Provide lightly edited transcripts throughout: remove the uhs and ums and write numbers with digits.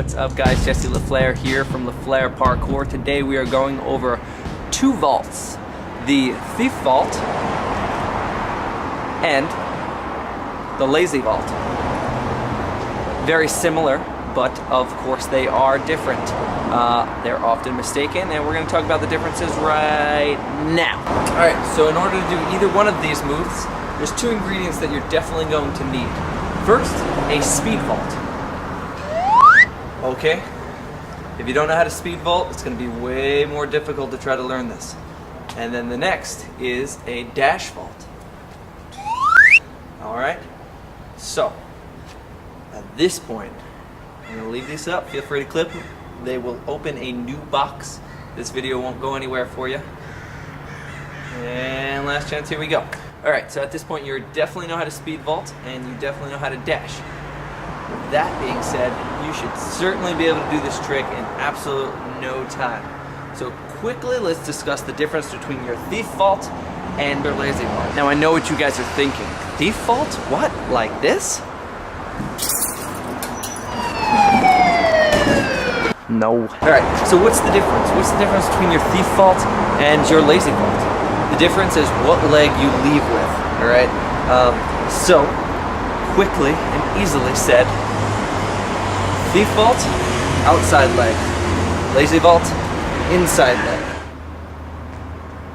What's up guys, Jesse Flair here from Flair Parkour. Today we are going over two vaults, the thief vault and the lazy vault. Very similar, but of course they are different. They're often mistaken, and we're going to talk about the differences right now. Alright, so in order to do either one of these moves, there's two ingredients that you're definitely going to need. First, a speed vault. Okay, if you don't know how to speed vault, it's going to be way more difficult to try to learn this. And then the next is a dash vault. Alright, so at this point, I'm going to leave these up. Feel free to clip them. They will open a new box. This video won't go anywhere for you. And last chance, here we go. Alright, so at this point you definitely know how to speed vault and you definitely know how to dash. With that being said, you should certainly be able to do this trick in absolute no time. So quickly, let's discuss the difference between your thief vault and your lazy vault. Now I know what you guys are thinking. Thief vault? What? Like this? No. Alright, so what's the difference? What's the difference between your thief vault and your lazy vault? The difference is what leg you leave with, alright? So, quickly and easily said, thief vault, outside leg. Lazy vault, inside leg.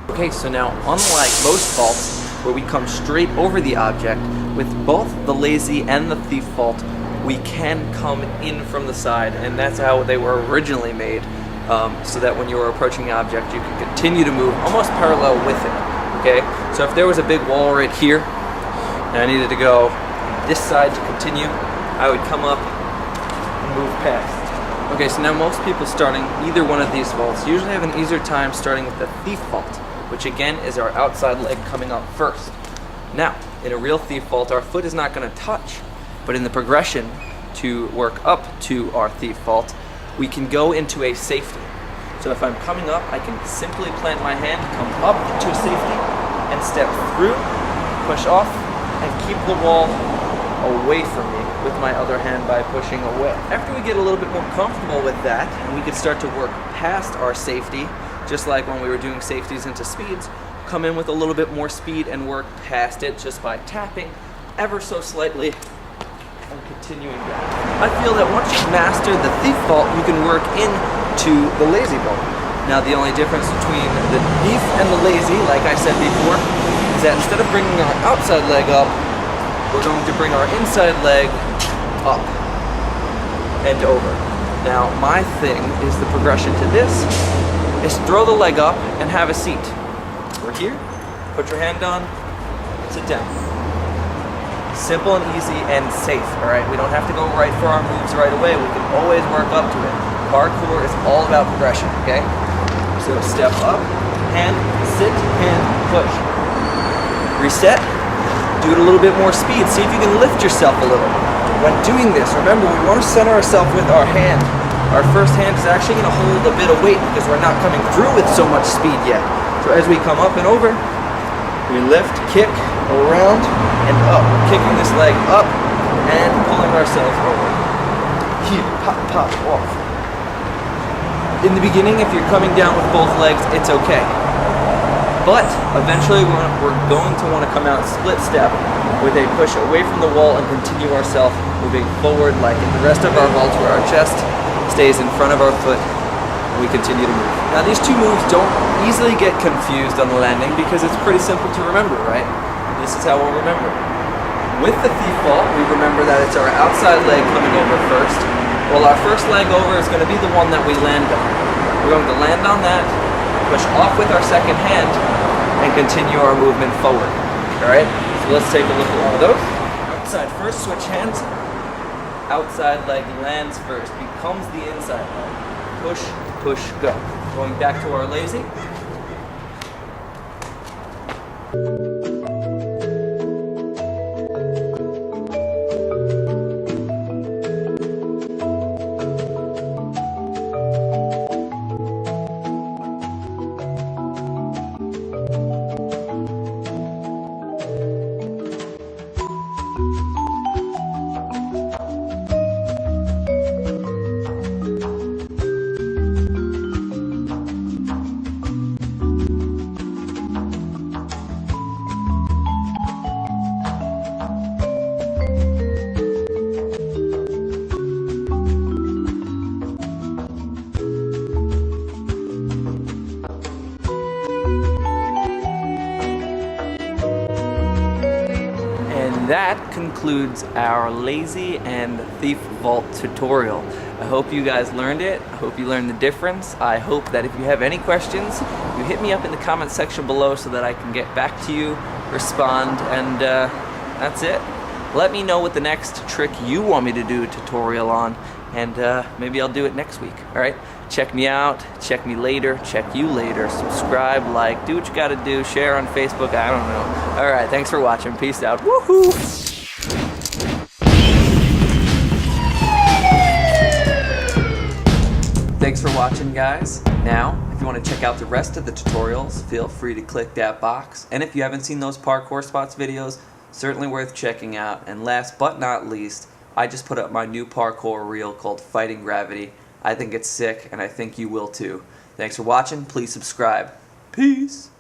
Okay, so now unlike most vaults, where we come straight over the object, with both the lazy and the thief vault, we can come in from the side, and that's how they were originally made, so that when you were approaching the object, you could continue to move almost parallel with it, okay? So if there was a big wall right here, and I needed to go this side to continue, I would come up and move past. Okay, so now most people starting either one of these vaults usually have an easier time starting with the thief vault, which again is our outside leg coming up first. Now, in a real thief vault, our foot is not going to touch, but in the progression to work up to our thief vault, we can go into a safety. So if I'm coming up, I can simply plant my hand, come up to a safety, and step through, push off, and keep the wall away from me with my other hand by pushing away. After we get a little bit more comfortable with that, and we can start to work past our safety, just like when we were doing safeties into speeds, come in with a little bit more speed and work past it just by tapping ever so slightly and continuing down. I feel that once you've mastered the thief vault, you can work into the lazy vault. Now the only difference between the thief and the lazy, like I said before, is that instead of bringing our outside leg up, we're going to bring our inside leg up and over. Now my thing is the progression to this is throw the leg up and have a seat. We're here, put your hand on, sit down. Simple and easy and safe, alright? We don't have to go right for our moves right away. We can always work up to it. Parkour is all about progression, okay? So step up, hand, sit, hand, push. Reset, do it a little bit more speed. See if you can lift yourself a little. When doing this, remember we want to center ourselves with our hand. Our first hand is actually going to hold a bit of weight because we're not coming through with so much speed yet. So as we come up and over, we lift, kick, around, and up. Kicking this leg up and pulling ourselves over. Here, pop, pop, off. In the beginning, if you're coming down with both legs, it's okay. But eventually we're going to want to come out split step with a push away from the wall and continue ourselves moving forward like in the rest of our vaults where our chest stays in front of our foot and we continue to move. Now these two moves don't easily get confused on the landing because it's pretty simple to remember, right? This is how we'll remember. With the thief vault, we remember that it's our outside leg coming over first. Well, our first leg over is going to be the one that we land on. We're going to land on that, push off with our second hand, and continue our movement forward. Alright? So let's take a look at one of those. Outside first, switch hands. Outside leg lands first, becomes the inside leg. Push, push, go. Going back to our lazy. And that concludes our lazy and thief vault tutorial. I hope you guys learned it. I hope you learned the difference. I hope that if you have any questions, you hit me up in the comment section below so that I can get back to you, respond, and that's it. Let me know what the next trick you want me to do a tutorial on, and maybe I'll do it next week. All right? Check me out, check me later, check you later, subscribe, like, do what you gotta do, share on Facebook, I don't know. All right, thanks for watching. Peace out. Woohoo! Thanks for watching, guys. Now, if you want to check out the rest of the tutorials, feel free to click that box. And if you haven't seen those Parkour Spots videos, certainly worth checking out. And last but not least, I just put up my new parkour reel called Fighting Gravity. I think it's sick, and I think you will too. Thanks for watching. Please subscribe. Peace.